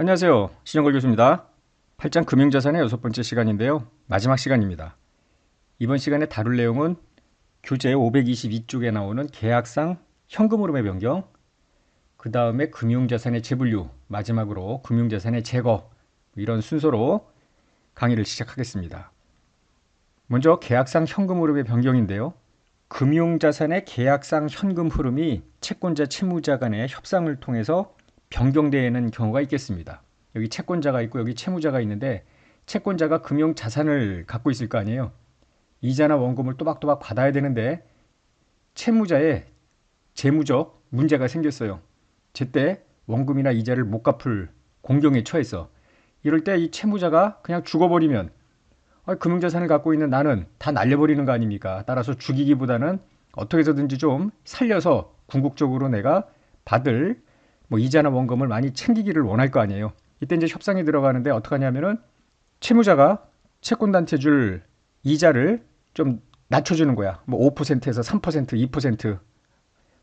안녕하세요. 신영걸 교수입니다. 8장 금융자산의 여섯 번째 시간인데요. 마지막 시간입니다. 이번 시간에 다룰 내용은 교재 522쪽에 나오는 계약상 현금 흐름의 변경, 그 다음에 금융자산의 재분류, 마지막으로 금융자산의 제거, 이런 순서로 강의를 시작하겠습니다. 먼저 계약상 현금 흐름의 변경인데요. 금융자산의 계약상 현금 흐름이 채권자, 채무자 간의 협상을 통해서 변경되는 경우가 있겠습니다. 여기 채권자가 있고 여기 채무자가 있는데 채권자가 금융자산을 갖고 있을 거 아니에요. 이자나 원금을 또박또박 받아야 되는데 채무자의 재무적 문제가 생겼어요. 제때 원금이나 이자를 못 갚을 공경에 처했어. 이럴 때 이 채무자가 그냥 죽어버리면 금융자산을 갖고 있는 나는 다 날려버리는 거 아닙니까? 따라서 죽이기보다는 어떻게 해서든지 좀 살려서 궁극적으로 내가 받을 이자나 원금을 많이 챙기기를 원할 거 아니에요. 이때 이제 협상에 들어가는데 어떻게 하냐면은 채무자가 채권단체 줄 이자를 좀 낮춰주는 거야. 5%에서 3%, 2%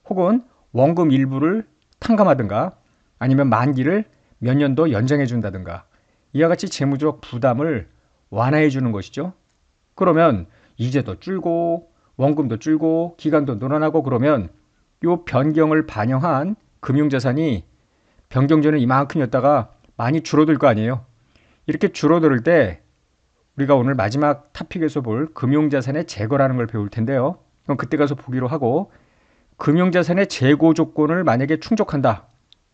혹은 원금 일부를 탕감하든가 아니면 만기를 몇 년도 연장해 준다든가 이와 같이 재무적 부담을 완화해 주는 것이죠. 그러면 이자도 줄고 원금도 줄고 기간도 늘어나고 그러면 요 변경을 반영한 금융자산이 변경 전에 이만큼이었다가 많이 줄어들 거 아니에요. 이렇게 줄어들 때 우리가 오늘 마지막 토픽에서 볼 금융자산의 제거라는 걸 배울 텐데요. 그럼 그때 가서 보기로 하고 금융자산의 재고 조건을 만약에 충족한다.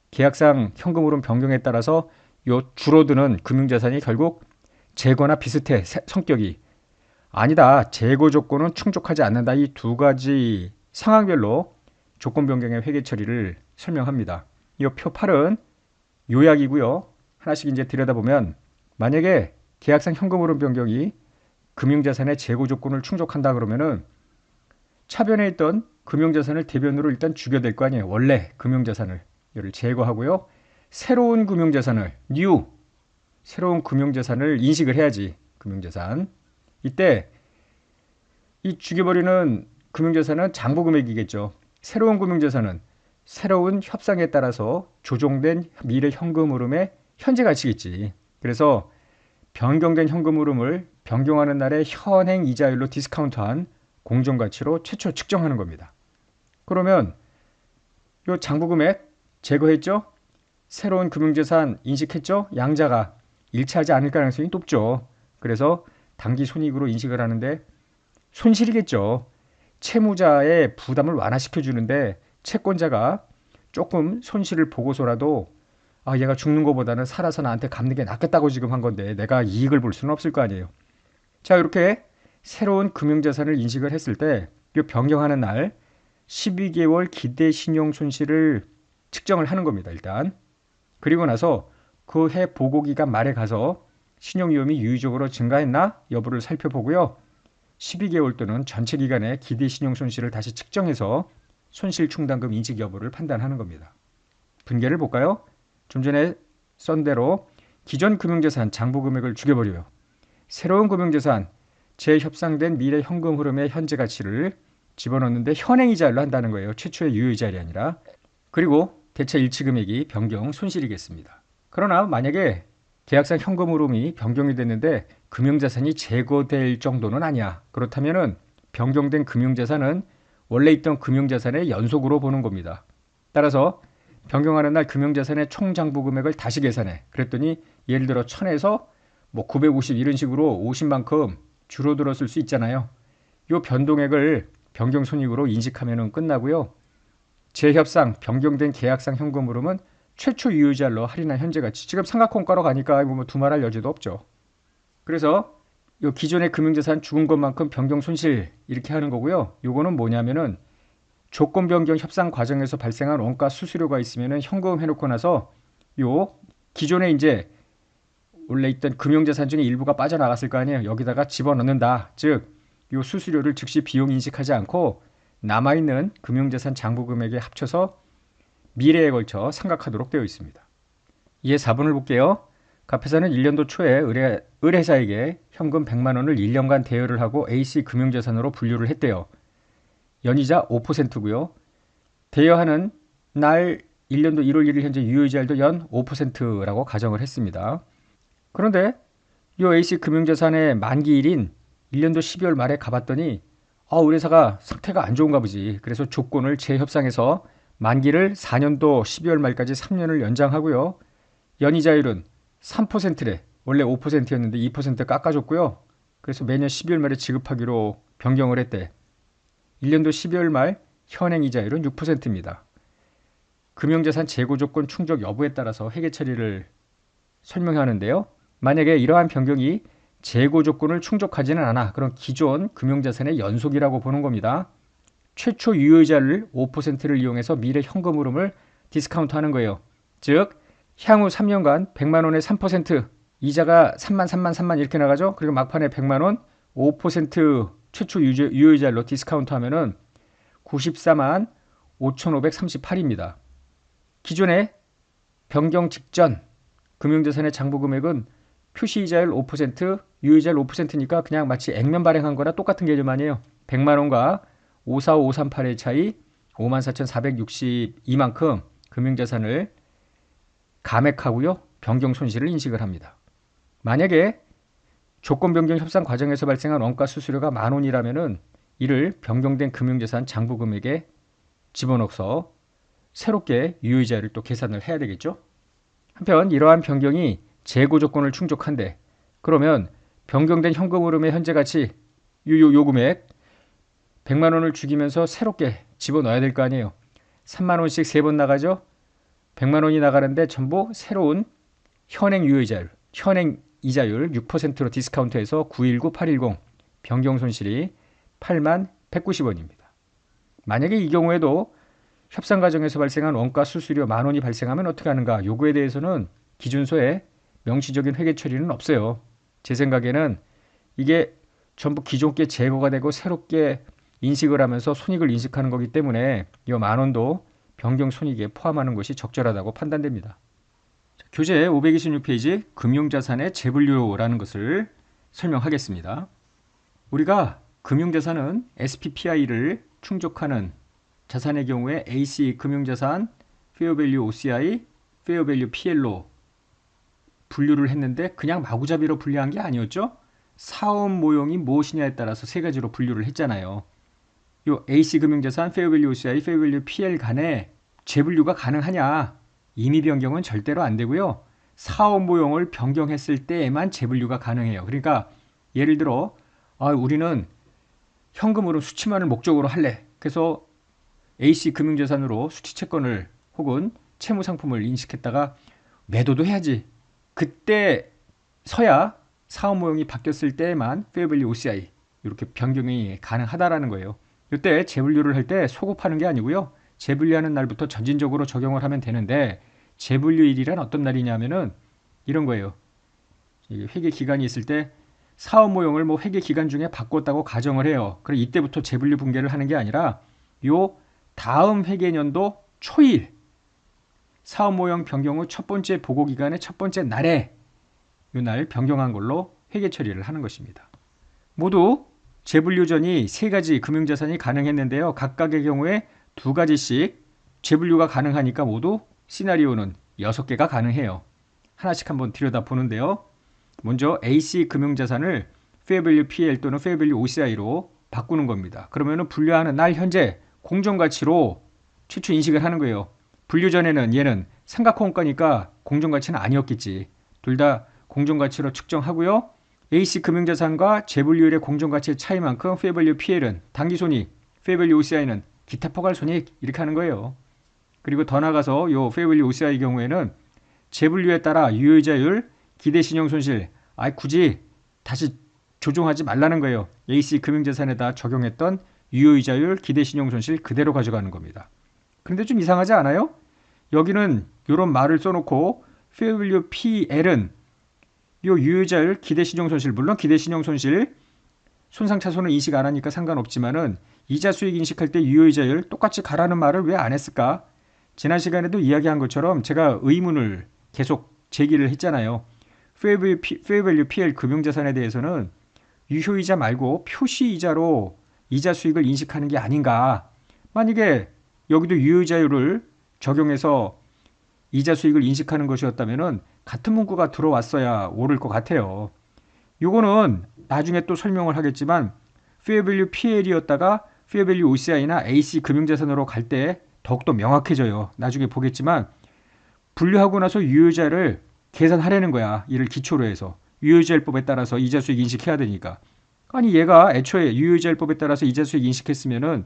계약상 현금 흐름 변경에 따라서 요 줄어드는 금융자산이 결국 재거나 비슷해 성격이 아니다. 재고 조건은 충족하지 않는다. 이 두 가지 상황별로 조건 변경의 회계 처리를 설명합니다. 이 표 8은 요약이고요. 하나씩 이제 들여다보면 만약에 계약상 현금 흐름 변경이 금융자산의 재고 조건을 충족한다 그러면은 차변에 있던 금융자산을 대변으로 일단 죽여야 될 거 아니에요. 원래 금융자산을 이를 제거하고요. 새로운 금융자산을 새로운 금융자산을 인식을 해야지. 금융자산. 이때 이 죽여버리는 금융자산은 장부금액이겠죠. 새로운 금융자산은 새로운 협상에 따라서 조정된 미래 현금 흐름의 현재 가치겠지. 그래서 변경된 현금 흐름을 변경하는 날의 현행 이자율로 디스카운트한 공정가치로 최초 측정하는 겁니다. 그러면 이 장부금액 제거했죠? 새로운 금융자산 인식했죠? 양자가 일치하지 않을 가능성이 높죠. 그래서 당기손익으로 인식을 하는데 손실이겠죠. 채무자의 부담을 완화시켜 주는데 채권자가 조금 손실을 보고서라도 얘가 죽는 것보다는 살아서 나한테 갚는 게 낫겠다고 지금 한 건데 내가 이익을 볼 수는 없을 거 아니에요. 자, 이렇게 새로운 금융자산을 인식을 했을 때 이 변경하는 날 12개월 기대 신용 손실을 측정을 하는 겁니다. 일단. 그리고 나서 그 해 보고기간 말에 가서 신용위험이 유의적으로 증가했나 여부를 살펴보고요. 12개월 또는 전체 기간의 기대 신용 손실을 다시 측정해서 손실 충당금 인식 여부를 판단하는 겁니다. 분계를 볼까요? 좀 전에 썬 대로 기존 금융자산 장부 금액을 죽여버려요. 새로운 금융자산 재협상된 미래 현금 흐름의 현재 가치를 집어넣는데 현행이자율로 한다는 거예요. 최초의 유효이자율이 아니라. 그리고 대체 일치 금액이 변경 손실이겠습니다. 그러나 만약에 계약상 현금 흐름이 변경이 됐는데 금융자산이 제거될 정도는 아니야. 그렇다면은 변경된 금융자산은 원래 있던 금융자산의 연속으로 보는 겁니다. 따라서 변경하는 날 금융자산의 총장부 금액을 다시 계산해. 그랬더니 예를 들어 1000에서 950 이런 식으로 50만큼 줄어들었을 수 있잖아요. 이 변동액을 변경 손익으로 인식하면 끝나고요. 재협상 변경된 계약상 현금 흐름은 최초 유효자율로 할인한 현재 가치. 지금 삼각형가로 가니까 두말할 여지도 없죠. 그래서 이 기존의 금융자산 죽은 것만큼 변경 손실 이렇게 하는 거고요. 요거는 뭐냐면은 조건 변경 협상 과정에서 발생한 원가 수수료가 있으면은 현금 해놓고 나서 요 기존에 이제 원래 있던 금융자산 중에 일부가 빠져나갔을 거 아니에요. 여기다가 집어넣는다. 즉, 요 수수료를 즉시 비용 인식하지 않고 남아있는 금융자산 장부 금액에 합쳐서 미래에 걸쳐 상각하도록 되어 있습니다. 이에 4번을 볼게요. 갑회사는 1년도 초에 을회사에게 현금 100만 원을 1년간 대여를 하고 AC 금융자산으로 분류를 했대요. 연이자 5%고요. 대여하는 날 1년도 1월 1일 현재 유효이자율도 연 5%라고 가정을 했습니다. 그런데 이 AC 금융자산의 만기일인 1년도 12월 말에 가봤더니 우리 회사가 상태가 안 좋은가 보지. 그래서 조건을 재협상해서 만기를 4년도 12월 말까지 3년을 연장하고요. 연이자율은 3%래. 원래 5%였는데 2% 깎아줬고요. 그래서 매년 12월 말에 지급하기로 변경을 했대. 1년도 12월 말 현행 이자율은 6%입니다. 금융자산 재고 조건 충족 여부에 따라서 회계 처리를 설명하는데요. 만약에 이러한 변경이 재고 조건을 충족하지는 않아. 그럼 기존 금융자산의 연속이라고 보는 겁니다. 최초 유효이자를 5%를 이용해서 미래 현금 흐름을 디스카운트하는 거예요. 즉 향후 3년간 100만 원에 3% 이자가 3만 이렇게 나가죠. 그리고 막판에 100만 원 5% 최초 유효이자로 디스카운트하면은 94만 5,538입니다. 기존에 변경 직전 금융자산의 장부 금액은 표시이자율 5%, 유효이자율 5%니까 그냥 마치 액면 발행한 거나 똑같은 개념 아니에요. 100만 원과 545538의 차이 54,462만큼 금융자산을 감액하고요. 변경 손실을 인식을 합니다. 만약에 조건 변경 협상 과정에서 발생한 원가 수수료가 10,000원이라면은 이를 변경된 금융자산 장부 금액에 집어넣어서 새롭게 유효이자를 또 계산을 해야 되겠죠. 한편 이러한 변경이 재고 조건을 충족한데 그러면 변경된 현금 흐름의 현재 가치 요 금액 100만 원을 죽이면서 새롭게 집어넣어야 될 거 아니에요. 3만 원씩 3번 나가죠. 100만 원이 나가는데 전부 새로운 현행 유효이자율, 현행 이자율 6%로 디스카운트해서 919810 변경 손실이 8만 190원입니다. 만약에 이 경우에도 협상 과정에서 발생한 원가 수수료 10,000원이 발생하면 어떻게 하는가? 요구에 대해서는 기준서에 명시적인 회계 처리는 없어요. 제 생각에는 이게 전부 기존 게 제거가 되고 새롭게 인식을 하면서 손익을 인식하는 거기 때문에 이 10,000원도 변경 손익에 포함하는 것이 적절하다고 판단됩니다. 교재 526페이지 금융자산의 재분류라는 것을 설명하겠습니다. 우리가 금융자산은 SPPI를 충족하는 자산의 경우에 AC 금융자산, Fair Value OCI, Fair Value PL로 분류를 했는데 그냥 마구잡이로 분류한 게 아니었죠? 사업 모형이 무엇이냐에 따라서 세 가지로 분류를 했잖아요. 요 AC 금융자산, Fair Value OCI, Fair Value PL 간에 재분류가 가능하냐? 임의 변경은 절대로 안 되고요. 사업 모형을 변경했을 때에만 재분류가 가능해요. 그러니까 예를 들어 우리는 현금으로 수취만을 목적으로 할래. 그래서 AC 금융자산으로 수취채권을 혹은 채무상품을 인식했다가 매도도 해야지. 그때서야 사업 모형이 바뀌었을 때에만 Fair Value OCI 이렇게 변경이 가능하다라는 거예요. 이때 재분류를 할 때 소급하는 게 아니고요. 재분류하는 날부터 점진적으로 적용을 하면 되는데 재분류일이란 어떤 날이냐면은 이런 거예요. 회계 기간이 있을 때 사업 모형을 회계 기간 중에 바꿨다고 가정을 해요. 그럼 이때부터 재분류 분계를 하는 게 아니라 요 다음 회계년도 초일 사업 모형 변경 후 첫 번째 보고 기간의 첫 번째 날에 요 날 변경한 걸로 회계 처리를 하는 것입니다. 모두 재분류 전이 세 가지 금융자산이 가능했는데요. 각각의 경우에 두 가지씩 재분류가 가능하니까 모두 시나리오는 6개가 가능해요. 하나씩 한번 들여다보는데요. 먼저 AC 금융자산을 Fair Value PL 또는 Fair Value OCI로 바꾸는 겁니다. 그러면 분류하는 날 현재 공정가치로 최초 인식을 하는 거예요. 분류 전에는 얘는 삼각호원가니까 공정가치는 아니었겠지. 둘 다 공정가치로 측정하고요. AC 금융자산과 재분류율의 공정가치의 차이만큼 Fair Value PL은 당기손익, Fair Value OCI는 기타 포괄손익 이렇게 하는 거예요. 그리고 더 나가서 요 Fair Value OCI 경우에는 재분류에 따라 유효이자율, 기대신용손실 굳이 다시 조정하지 말라는 거예요. AC 금융자산에다 적용했던 유효이자율, 기대신용손실 그대로 가져가는 겁니다. 그런데 좀 이상하지 않아요? 여기는 이런 말을 써놓고 Fair Value PL은 요 유효이자율, 기대신용손실 물론 기대신용손실 손상차손을 인식 안 하니까 상관없지만은 이자 수익 인식할 때 유효이자율 똑같이 가라는 말을 왜 안 했을까? 지난 시간에도 이야기한 것처럼 제가 의문을 계속 제기를 했잖아요. Fair Value PL 금융자산에 대해서는 유효이자 말고 표시이자로 이자 수익을 인식하는 게 아닌가. 만약에 여기도 유효이자율을 적용해서 이자 수익을 인식하는 것이었다면은 같은 문구가 들어왔어야 옳을 것 같아요. 요거는 나중에 또 설명을 하겠지만 Fair Value PL이었다가 Fair Value OCI나 AC 금융자산으로 갈 때 더욱더 명확해져요. 나중에 보겠지만 분류하고 나서 유효자를 계산하려는 거야. 이를 기초로 해서. 유효자일법에 따라서 이자 수익 인식해야 되니까. 아니 얘가 애초에 유효자일법에 따라서 이자 수익 인식했으면은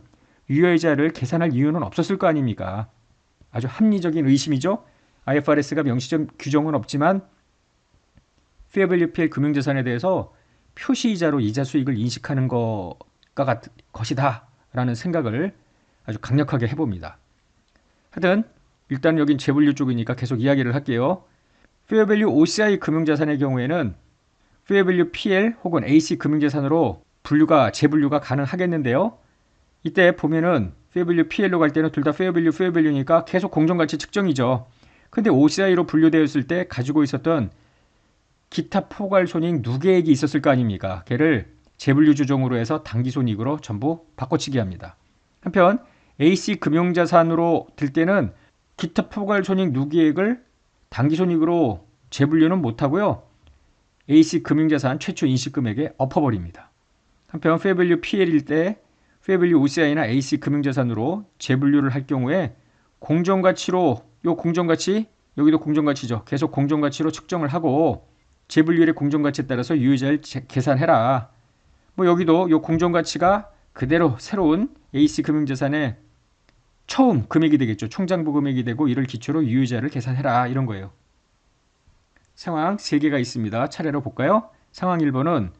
유효자를 계산할 이유는 없었을 거 아닙니까? 아주 합리적인 의심이죠. IFRS가 명시적 규정은 없지만 Fair Value PL 금융자산에 대해서 표시이자로 이자 수익을 인식하는 것이다 라는 생각을 아주 강력하게 해봅니다. 하여튼 일단 여긴 재분류 쪽이니까 계속 이야기를 할게요. Fair Value OCI 금융자산의 경우에는 Fair Value PL 혹은 AC 금융자산으로 재분류가 가능하겠는데요. 이때 보면은 Fair Value PL로 갈 때는 둘 다 Fair Value니까 계속 공정가치 측정이죠. 근데 OCI로 분류되었을 때 가지고 있었던 기타 포괄손익 누계액이 있었을 거 아닙니까? 걔를 재분류 조정으로 해서 당기손익으로 전부 바꿔치기 합니다. 한편 AC 금융자산으로 들 때는 기타 포괄손익 누계액을 당기손익으로 재분류는 못하고요. AC 금융자산 최초 인식금액에 엎어버립니다. 한편 Fair Value PL일 때 Fair Value OCI나 AC 금융자산으로 재분류를 할 경우에 공정가치로 공정가치 여기도 공정가치죠. 계속 공정가치로 측정을 하고 재분류율의 공정가치에 따라서 유효자를 계산해라. 여기도 요 공정가치가 그대로 새로운 AC 금융자산의 처음 금액이 되겠죠. 총장부 금액이 되고 이를 기초로 유효자를 계산해라 이런 거예요. 상황 3개가 있습니다. 차례로 볼까요? 상황 1번은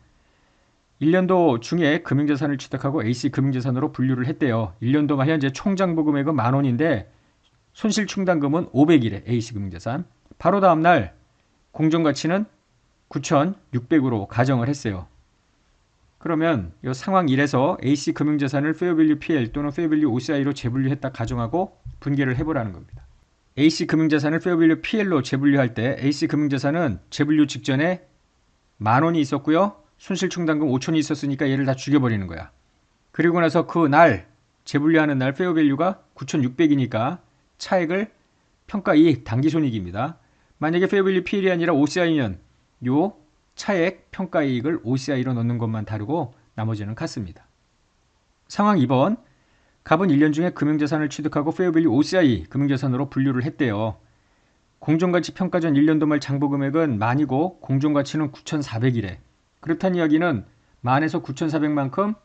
1년도 중에 금융자산을 취득하고 AC 금융자산으로 분류를 했대요. 1년도만 현재 총장부 금액은 10,000원인데 손실충당금은 500이래. AC 금융자산. 바로 다음날 공정가치는 9,600으로 가정을 했어요. 그러면 이 상황 1에서 AC 금융자산을 Fair Value PL 또는 Fair Value OCI로 재분류했다 가정하고 분개를 해보라는 겁니다. AC 금융자산을 Fair Value PL로 재분류할 때 AC 금융자산은 재분류 직전에 10,000원이 있었고요. 손실충당금 5,000이 있었으니까 얘를 다 죽여버리는 거야. 그리고 나서 그 날 재분류하는 날 Fair Value가 9,600이니까 차액을 평가이익 당기손익입니다. 만약에 Fair Value PL이 아니라 OCI면 요 차액 평가이익을 OCI로 넣는 것만 다르고 나머지는 같습니다. 상황 2번 갑은 1년 중에 금융자산을 취득하고 Fair Value OCI 금융자산으로 분류를 했대요. 공정가치 평가 전 1년도 말 장부금액은 10,000이고 공정가치는 9,400이래. 그렇다는 이야기는 10,000에서 9,400만큼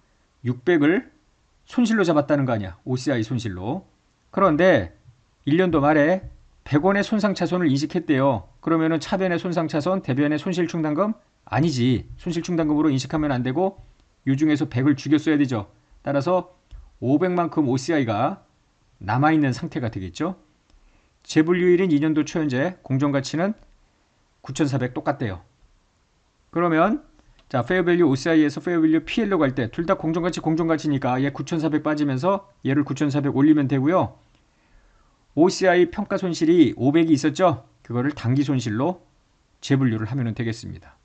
600을 손실로 잡았다는 거 아니야. OCI 손실로. 그런데 1년도 말에 100원의 손상차손을 인식했대요. 그러면은 차변의 손상차손, 대변의 손실충당금? 아니지. 손실충당금으로 인식하면 안 되고 이 중에서 100을 죽였어야 되죠. 따라서 500만큼 OCI가 남아있는 상태가 되겠죠. 재분류일인 2년도 초 현재 공정가치는 9,400 똑같대요. 그러면 자, Fair Value OCI에서 Fair Value PL로 갈 때 둘 다 공정가치니까 얘 9,400 빠지면서 얘를 9,400 올리면 되고요. OCI 평가 손실이 500이 있었죠? 그거를 당기 손실로 재분류를 하면 되겠습니다.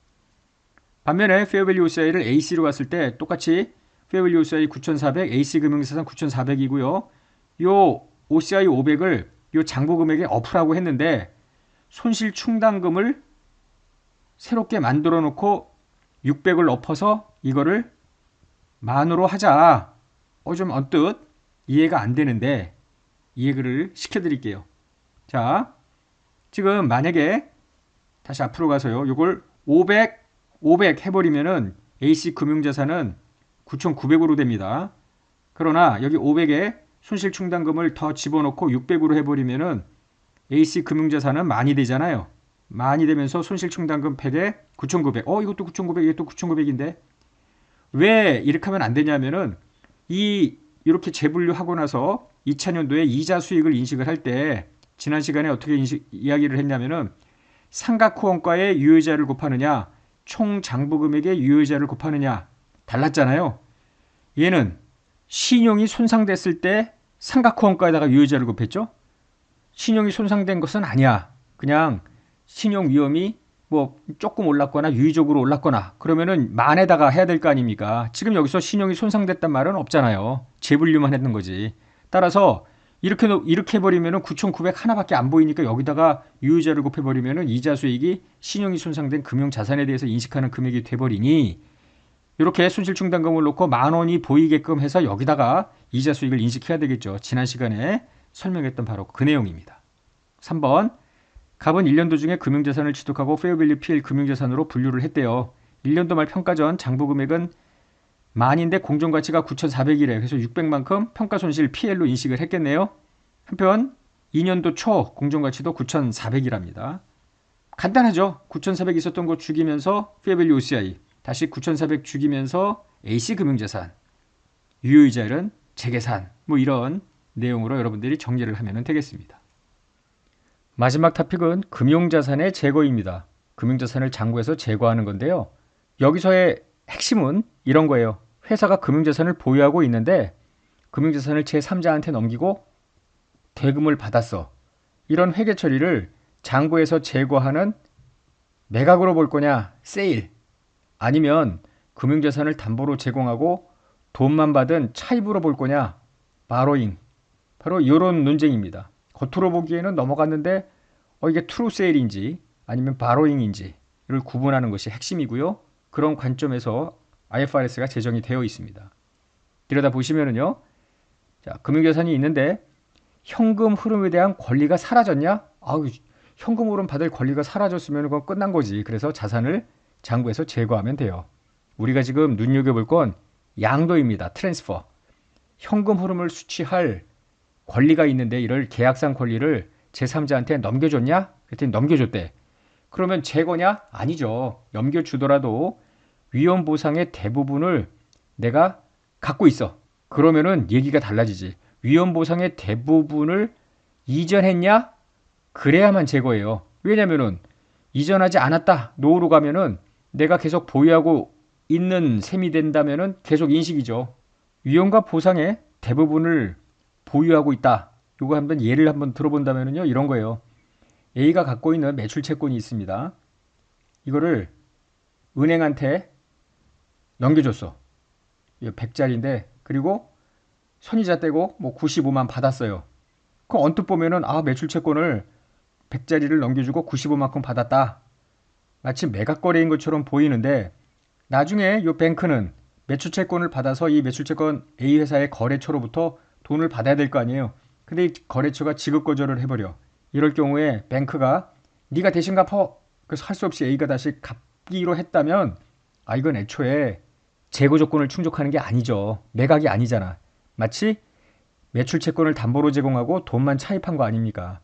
반면에 Fair Value OCI를 AC로 갔을 때 똑같이 Fair Value OCI 9,400, AC 금융자산 9,400이고요. 요 OCI 500을 요 장부 금액에 엎으라고 했는데 손실 충당금을 새롭게 만들어 놓고 600을 엎어서 이거를 만으로 하자. 좀 언뜻 이해가 안 되는데 이해를 시켜드릴게요. 자, 지금 만약에 다시 앞으로 가서요. 이걸 500 해버리면은 AC 금융자산은 9,900으로 됩니다. 그러나 여기 500에 손실충당금을 더 집어넣고 600으로 해버리면은 AC 금융자산은 만이 되잖아요. 만이 되면서 손실충당금 100에 9,900. 이것도 9,900, 이것도 9,900인데 왜 이렇게 하면 안 되냐면은 이렇게 재분류하고 나서 2000년도에 이자 수익을 인식을 할 때 지난 시간에 어떻게 이야기를 했냐면은 상각후원가의 유효자를 곱하느냐 총 장부금액의 유효자를 곱하느냐 달랐잖아요. 얘는 신용이 손상됐을 때 상각후원가에다가 유효자를 곱했죠. 신용이 손상된 것은 아니야. 그냥 신용 위험이 조금 올랐거나 유의적으로 올랐거나 그러면은 만에다가 해야 될 거 아닙니까? 지금 여기서 신용이 손상됐단 말은 없잖아요. 재분류만 했는 거지. 따라서 이렇게 해버리면은 9,900 하나밖에 안 보이니까 여기다가 유효자를 곱해버리면은 이자 수익이 신용이 손상된 금융자산에 대해서 인식하는 금액이 돼버리니 이렇게 손실중단금을 놓고 10,000원이 보이게끔 해서 여기다가 이자 수익을 인식해야 되겠죠. 지난 시간에 설명했던 바로 그 내용입니다. 3번 갑은 1년도 중에 금융자산을 취득하고 페어밸류 PL 금융자산으로 분류를 했대요. 1년도 말 평가전 장부금액은 만인데 공정가치가 9,400이래. 그래서 600만큼 평가손실 PL로 인식을 했겠네요. 한편 2년도 초 공정가치도 9,400이랍니다. 간단하죠. 9,400 있었던 거 죽이면서 페어밸류 OCI 다시 9,400 죽이면서 A씨금융자산 유효이자율은 재계산 뭐 이런 내용으로 여러분들이 정리를 하면 되겠습니다. 마지막 토픽은 금융자산의 제거입니다. 금융자산을 장부에서 제거하는 건데요. 여기서의 핵심은 이런 거예요. 회사가 금융자산을 보유하고 있는데 금융자산을 제3자한테 넘기고 대금을 받았어. 이런 회계 처리를 장부에서 제거하는 매각으로 볼 거냐, 세일, 아니면 금융자산을 담보로 제공하고 돈만 받은 차입으로 볼 거냐, 바로잉. 바로 이런 논쟁입니다. 겉으로 보기에는 넘어갔는데 이게 트루 세일인지 아니면 바로잉인지를 구분하는 것이 핵심이고요. 그런 관점에서 IFRS가 제정이 되어 있습니다. 들여다 보시면은요. 자, 금융자산이 있는데 현금 흐름에 대한 권리가 사라졌냐? 현금 흐름 받을 권리가 사라졌으면 그건 끝난 거지. 그래서 자산을 장부에서 제거하면 돼요. 우리가 지금 눈여겨볼 건 양도입니다. 트랜스퍼. 현금 흐름을 수취할 권리가 있는데 이를 계약상 권리를 제3자한테 넘겨줬냐? 그랬더니 넘겨줬대. 그러면 제거냐? 아니죠. 넘겨주더라도 위험보상의 대부분을 내가 갖고 있어. 그러면은 얘기가 달라지지. 위험보상의 대부분을 이전했냐? 그래야만 제거해요. 왜냐면은 이전하지 않았다. 노후로 가면은 내가 계속 보유하고 있는 셈이 된다면은 계속 인식이죠. 위험과 보상의 대부분을 보유하고 있다. 이거 한번 예를 한번 들어본다면요. 이런 거예요. A가 갖고 있는 매출 채권이 있습니다. 이거를 은행한테 넘겨줬어. 100짜리인데 그리고 선이자 떼고 뭐 95만 받았어요. 그 언뜻 보면은 매출 채권을 100짜리를 넘겨주고 95만큼 받았다. 마치 매각 거래인 것처럼 보이는데 나중에 이 뱅크는 매출 채권을 받아서 이 매출 채권 A 회사의 거래처로부터 돈을 받아야 될 거 아니에요. 근데 이 거래처가 지급 거절을 해버려. 이럴 경우에 뱅크가 네가 대신 갚어. 그래서 할 수 없이 A가 다시 갚기로 했다면 이건 애초에 재고 조건을 충족하는 게 아니죠. 매각이 아니잖아. 마치 매출 채권을 담보로 제공하고 돈만 차입한 거 아닙니까?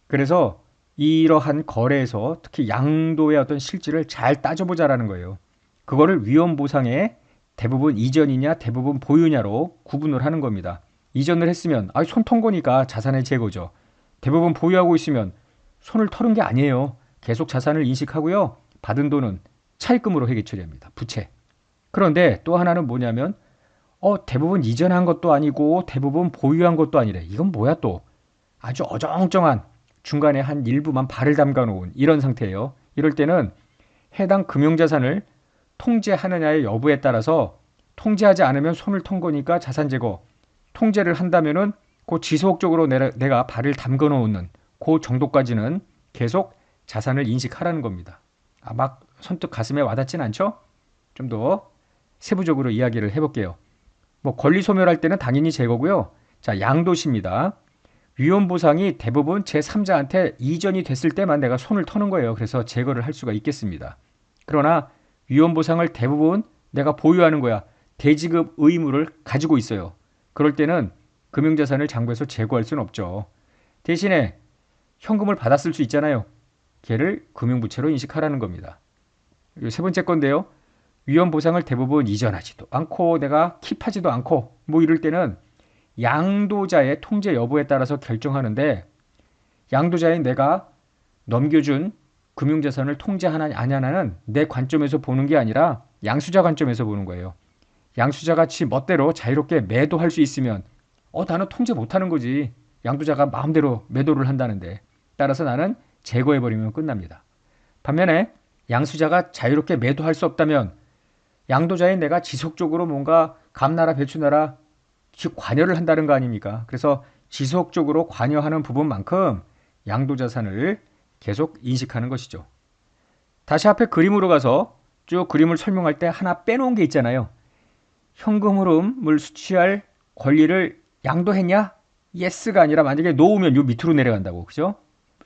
그래서 이러한 거래에서 특히 양도의 어떤 실질을 잘 따져보자라는 거예요. 그거를 위험보상의 대부분 이전이냐 대부분 보유냐로 구분을 하는 겁니다. 이전을 했으면 손턴 거니까 자산의 제거죠. 대부분 보유하고 있으면 손을 털은 게 아니에요. 계속 자산을 인식하고요. 받은 돈은 차입금으로 회계 처리합니다. 부채. 그런데 또 하나는 뭐냐면 대부분 이전한 것도 아니고 대부분 보유한 것도 아니래. 이건 뭐야 또. 아주 어정쩡한 중간에 한 일부만 발을 담가 놓은 이런 상태예요. 이럴 때는 해당 금융자산을 통제하느냐의 여부에 따라서 통제하지 않으면 손을 턴 거니까 자산 제거. 통제를 한다면은 그 지속적으로 내가 발을 담가 놓는 그 정도까지는 계속 자산을 인식하라는 겁니다. 막 선뜻 가슴에 와닿진 않죠? 좀 더 세부적으로 이야기를 해볼게요. 뭐 권리 소멸할 때는 당연히 제거고요. 자, 양도시입니다. 위험보상이 대부분 제3자한테 이전이 됐을 때만 내가 손을 터는 거예요. 그래서 제거를 할 수가 있겠습니다. 그러나 위험보상을 대부분 내가 보유하는 거야. 대지급 의무를 가지고 있어요. 그럴 때는 금융자산을 장부에서 제거할 수는 없죠. 대신에 현금을 받았을 수 있잖아요. 걔를 금융부채로 인식하라는 겁니다. 세 번째 건데요. 위험보상을 대부분 이전하지도 않고 내가 킵하지도 않고 뭐 이럴 때는 양도자의 통제 여부에 따라서 결정하는데 양도자인 내가 넘겨준 금융자산을 통제하나 아니하나는 내 관점에서 보는 게 아니라 양수자 관점에서 보는 거예요. 양수자같이 멋대로 자유롭게 매도할 수 있으면 나는 통제 못하는 거지. 양도자가 마음대로 매도를 한다는데 따라서 나는 제거해버리면 끝납니다. 반면에 양수자가 자유롭게 매도할 수 없다면 양도자인 내가 지속적으로 뭔가 감나라 배추나라 관여를 한다는 거 아닙니까? 그래서 지속적으로 관여하는 부분만큼 양도자산을 계속 인식하는 것이죠. 다시 앞에 그림으로 가서 쭉 그림을 설명할 때 하나 빼놓은 게 있잖아요. 현금 흐름을 수취할 권리를 양도했냐? 예스가 아니라 만약에 노우면 요 밑으로 내려간다고. 그죠?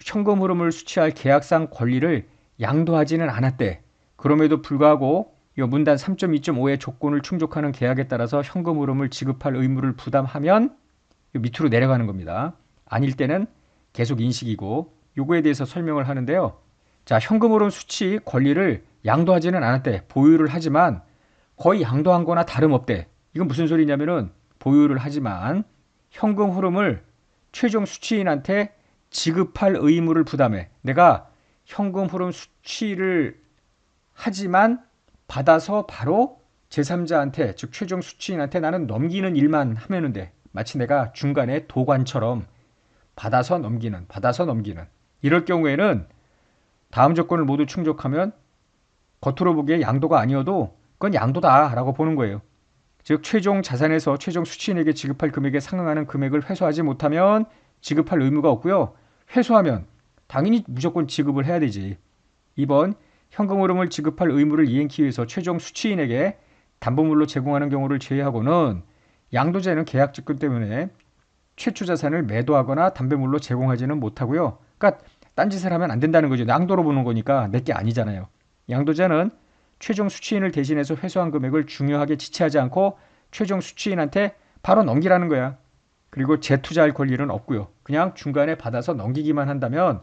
현금 흐름을 수취할 계약상 권리를 양도하지는 않았대. 그럼에도 불구하고 이 문단 3.2.5의 조건을 충족하는 계약에 따라서 현금 흐름을 지급할 의무를 부담하면 밑으로 내려가는 겁니다. 아닐 때는 계속 인식이고 요거에 대해서 설명을 하는데요. 자, 현금 흐름 수취 권리를 양도하지는 않았대. 보유를 하지만 거의 양도한 거나 다름없대. 이건 무슨 소리냐면은 보유를 하지만 현금 흐름을 최종 수취인한테 지급할 의무를 부담해. 내가 현금 흐름 수취를 하지만 받아서 바로 제3자한테, 즉 최종 수취인한테 나는 넘기는 일만 하면은 돼. 마치 내가 중간에 도관처럼 받아서 넘기는. 이럴 경우에는 다음 조건을 모두 충족하면 겉으로 보기에 양도가 아니어도 그건 양도다라고 보는 거예요. 즉 최종 자산에서 최종 수취인에게 지급할 금액에 상응하는 금액을 회수하지 못하면 지급할 의무가 없고요. 회수하면 당연히 무조건 지급을 해야 되지. 2번 현금 흐름을 지급할 의무를 이행하기 위해서 최종 수취인에게 담보물로 제공하는 경우를 제외하고는 양도자는 계약 직권 때문에 최초 자산을 매도하거나 담배물로 제공하지는 못하고요. 그러니까 딴짓을 하면 안 된다는 거죠. 양도로 보는 거니까 내게 아니잖아요. 양도자는 최종 수취인을 대신해서 회수한 금액을 중요하게 지체하지 않고 최종 수취인한테 바로 넘기라는 거야. 그리고 재투자할 권리는 없고요. 그냥 중간에 받아서 넘기기만 한다면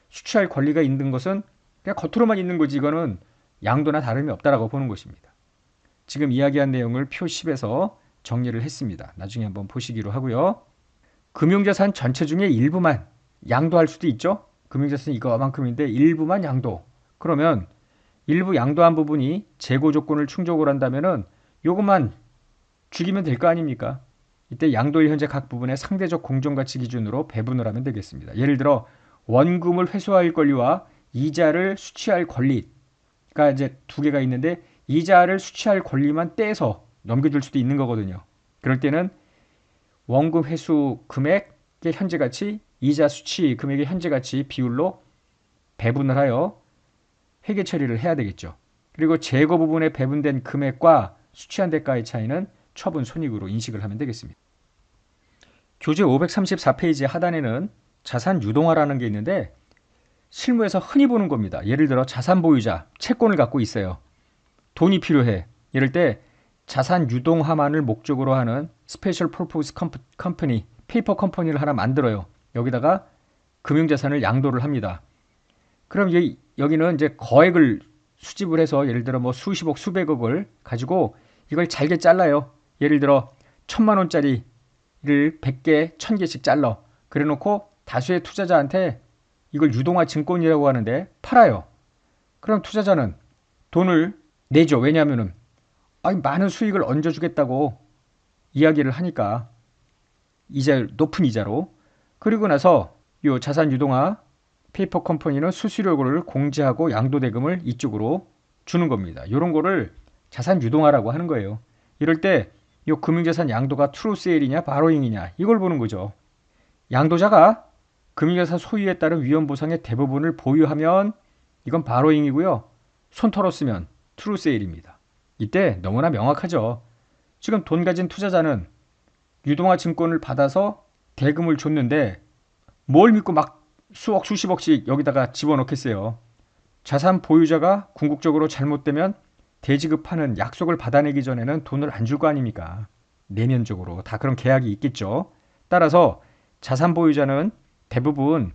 수취할 권리가 있는 것은 그냥 겉으로만 있는 거지. 이거는 양도나 다름이 없다라고 보는 것입니다. 지금 이야기한 내용을 표 10에서 정리를 했습니다. 나중에 한번 보시기로 하고요. 금융자산 전체 중에 일부만 양도할 수도 있죠. 금융자산이 이거만큼인데 일부만 양도. 그러면 일부 양도한 부분이 재고 조건을 충족을 한다면은 요것만 죽이면 될 거 아닙니까? 이때 양도일 현재 각 부분의 상대적 공정가치 기준으로 배분을 하면 되겠습니다. 예를 들어 원금을 회수할 권리와 이자를 수취할 권리가 이제 두 개가 있는데 이자를 수취할 권리만 떼서 넘겨줄 수도 있는 거거든요. 그럴 때는 원금 회수 금액의 현재 가치, 이자 수취 금액의 현재 가치 비율로 배분을 하여 회계 처리를 해야 되겠죠. 그리고 재고 부분에 배분된 금액과 수취한 대가의 차이는 처분 손익으로 인식을 하면 되겠습니다. 교재 534페이지 하단에는 자산 유동화라는 게 있는데 실무에서 흔히 보는 겁니다. 예를 들어 자산 보유자, 채권을 갖고 있어요. 돈이 필요해. 이럴 때 자산 유동화만을 목적으로 하는 스페셜 퍼포스 컴퍼니, 페이퍼 컴퍼니를 하나 만들어요. 여기다가 금융자산을 양도를 합니다. 그럼 여기는 이제 거액을 수집을 해서 예를 들어 뭐 수십억, 수백억을 가지고 이걸 잘게 잘라요. 예를 들어 1,000만 원짜리를 100개, 1,000개씩 잘라. 그래 놓고 다수의 투자자한테 이걸 유동화 증권이라고 하는데 팔아요. 그럼 투자자는 돈을 내죠. 왜냐하면은 많은 수익을 얹어주겠다고 이야기를 하니까 높은 이자로. 그리고 나서 이 자산 유동화 페이퍼 컴퍼니는 수수료를 공제하고 양도대금을 이쪽으로 주는 겁니다. 이런 거를 자산 유동화라고 하는 거예요. 이럴 때 이 금융자산 양도가 트루 세일이냐 바로잉이냐 이걸 보는 거죠. 양도자가 금융자산 소유에 따른 위험 보상의 대부분을 보유하면 이건 바로잉이고요. 손 털었으면 트루 세일입니다. 이때 너무나 명확하죠. 지금 돈 가진 투자자는 유동화 증권을 받아서 대금을 줬는데 뭘 믿고 막 수억 수십억씩 여기다가 집어넣겠어요. 자산 보유자가 궁극적으로 잘못되면 대지급하는 약속을 받아내기 전에는 돈을 안 줄 거 아닙니까? 내면적으로 다 그런 계약이 있겠죠. 따라서 자산 보유자는 대부분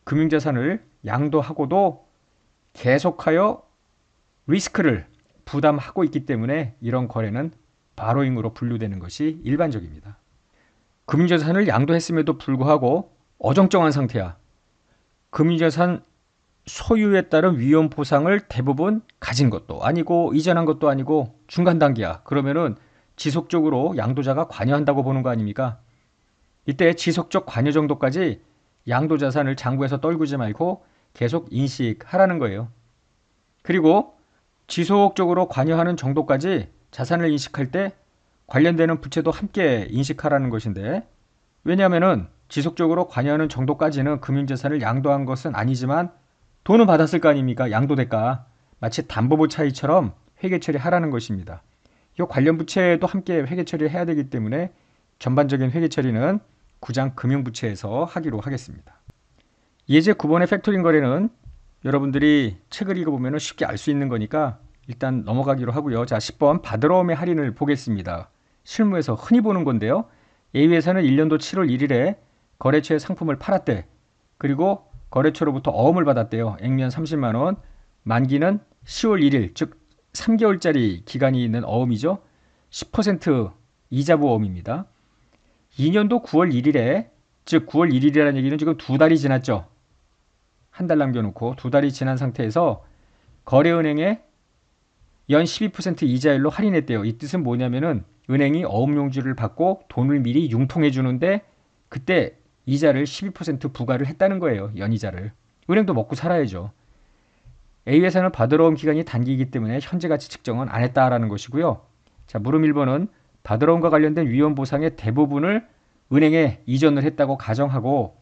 금융자산을 양도하고도 계속하여 리스크를 부담하고 있기 때문에 이런 거래는 바로잉으로 분류되는 것이 일반적입니다. 금융자산을 양도했음에도 불구하고 어정쩡한 상태야. 금융자산 소유에 따른 위험 보상을 대부분 가진 것도 아니고 이전한 것도 아니고 중간 단계야. 그러면은 지속적으로 양도자가 관여한다고 보는 거 아닙니까? 이때 지속적 관여 정도까지 양도자산을 장부에서 떨구지 말고 계속 인식하라는 거예요. 그리고 지속적으로 관여하는 정도까지 자산을 인식할 때 관련되는 부채도 함께 인식하라는 것인데 왜냐하면은 지속적으로 관여하는 정도까지는 금융자산을 양도한 것은 아니지만 돈은 받았을 거 아닙니까? 양도 대가. 마치 담보보 차익처럼 회계 처리하라는 것입니다. 이 관련 부채도 함께 회계 처리해야 되기 때문에 전반적인 회계 처리는 구장 금융부채에서 하기로 하겠습니다. 예제 9번의 팩토링 거래는 여러분들이 책을 읽어보면 쉽게 알 수 있는 거니까 일단 넘어가기로 하고요. 자, 10번 받으러옴의 할인을 보겠습니다. 실무에서 흔히 보는 건데요. A회사는 1년도 7월 1일에 거래처의 상품을 팔았대. 그리고 거래처로부터 어음을 받았대요. 액면 30만 원. 만기는 10월 1일, 즉 3개월짜리 기간이 있는 어음이죠. 10% 이자부 어음입니다. 2년도 9월 1일에, 즉 9월 1일이라는 얘기는 지금 2달이 지났죠. 한 달 남겨놓고 2달이 지난 상태에서 거래은행에 연 12% 이자율로 할인했대요. 이 뜻은 뭐냐면은 은행이 어음용지를 받고 돈을 미리 융통해 주는데 그때 이자를 12% 부과를 했다는 거예요. 연이자를. 은행도 먹고 살아야죠. A회사는 받으러 온 기간이 단기이기 때문에 현재 가치 측정은 안 했다라는 것이고요. 자, 물음 1번은 받으러 온과 관련된 위험 보상의 대부분을 은행에 이전을 했다고 가정하고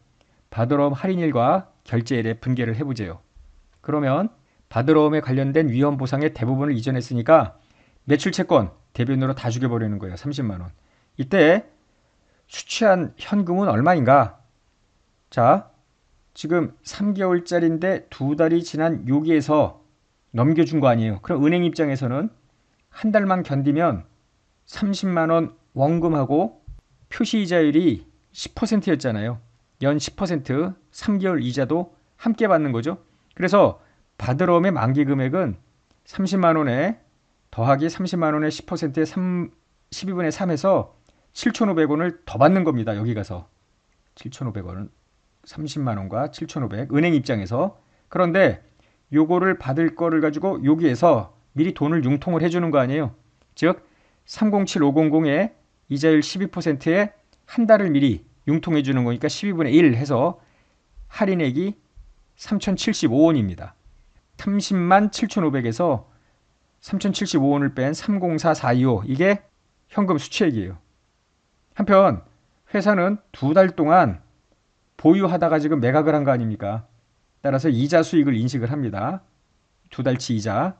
받으러 온 할인일과 결제일에 분계를 해보세요. 그러면 받으러 엄에 관련된 위험 보상의 대부분을 이전했으니까 매출 채권 대변으로 다 죽여버리는 거예요. 30만 원. 이때 수취한 현금은 얼마인가? 자, 지금 3개월짜리인데 2달이 지난 여기에서 넘겨준 거 아니에요. 그럼 은행 입장에서는 한 달만 견디면 30만 원 원금하고 표시이자율이 10%였잖아요. 연 10%, 3개월 이자도 함께 받는 거죠. 그래서 받으러 엄의 만기 금액은 30만 원에 더하기 30만 원의 10%의 12분의 3에서 7,500원을 더 받는 겁니다. 여기 가서 7,500원은 30만 원과 7,500 은행 입장에서. 그런데 요거를 받을 거를 가지고 여기에서 미리 돈을 융통을 해주는 거 아니에요. 즉 307500에 이자율 12%에 한 달을 미리 융통해 주는 거니까 12분의 1 해서 할인액이 3,075원입니다. 30만 7,500에서 3,075원을 뺀 304425 이게 현금 수취액이에요. 한편 회사는 2달 동안 보유하다가 지금 매각을 한 거 아닙니까? 따라서 이자 수익을 인식을 합니다. 2달치 이자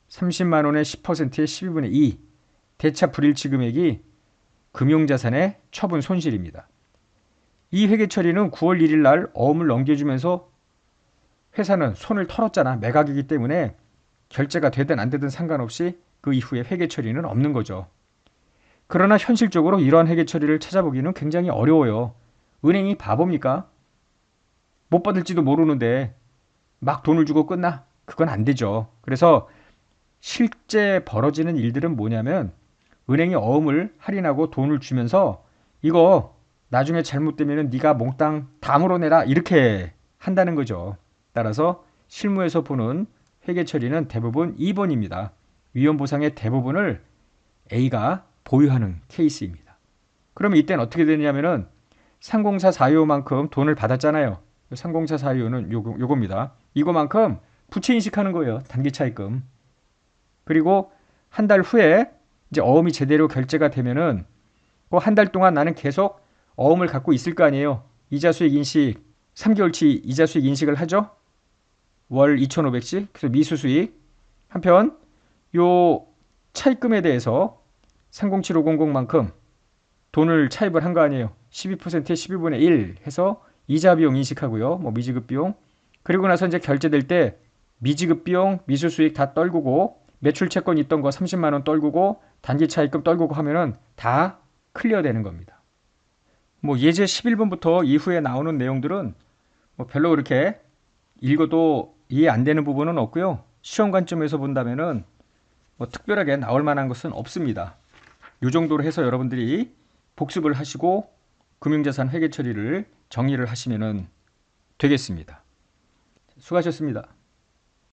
30만 원의 10%의 12분의 2 대차 불일치 금액이 금융자산의 처분 손실입니다. 이 회계 처리는 9월 1일 날 어음을 넘겨주면서 회사는 손을 털었잖아. 매각이기 때문에 결제가 되든 안 되든 상관없이 그 이후에 회계 처리는 없는 거죠. 그러나 현실적으로 이러한 회계 처리를 찾아보기는 굉장히 어려워요. 은행이 바보입니까? 못 받을지도 모르는데 막 돈을 주고 끝나? 그건 안 되죠. 그래서 실제 벌어지는 일들은 뭐냐면 은행이 어음을 할인하고 돈을 주면서 이거 나중에 잘못되면 네가 몽땅 다 물어내라 이렇게 한다는 거죠. 따라서 실무에서 보는 회계 처리는 대부분 2번입니다. 위험 보상의 대부분을 A가 보유하는 케이스입니다. 그러면 이때는 어떻게 되냐면은 30445만큼 돈을 받았잖아요. 30445는 요겁니다. 이거만큼 부채 인식하는 거예요. 단기 차입금. 그리고 한 달 후에 이제 어음이 제대로 결제가 되면은 그 한 달 동안 나는 계속 어음을 갖고 있을 거 아니에요. 이자 수익 인식 3개월치 이자 수익 인식을 하죠. 월 2,500씩. 그래서 미수 수익. 한편 요 차입금에 대해서 307500만큼 돈을 차입을 한 거 아니에요. 12%에 12분의 1 해서 이자 비용 인식하고요. 뭐 미지급 비용. 그리고 나서 이제 결제될 때 미지급 비용, 미수 수익 다 떨구고 매출 채권 있던 거 30만 원 떨구고 단기 차입금 떨구고 하면은 다 클리어 되는 겁니다. 뭐 예제 11번부터 이후에 나오는 내용들은 뭐 별로 그렇게 읽어도 이해 안 되는 부분은 없고요. 시험 관점에서 본다면은 뭐 특별하게 나올 만한 것은 없습니다. 이 정도로 해서 여러분들이 복습을 하시고 금융자산 회계 처리를 정리를 하시면 되겠습니다. 수고하셨습니다.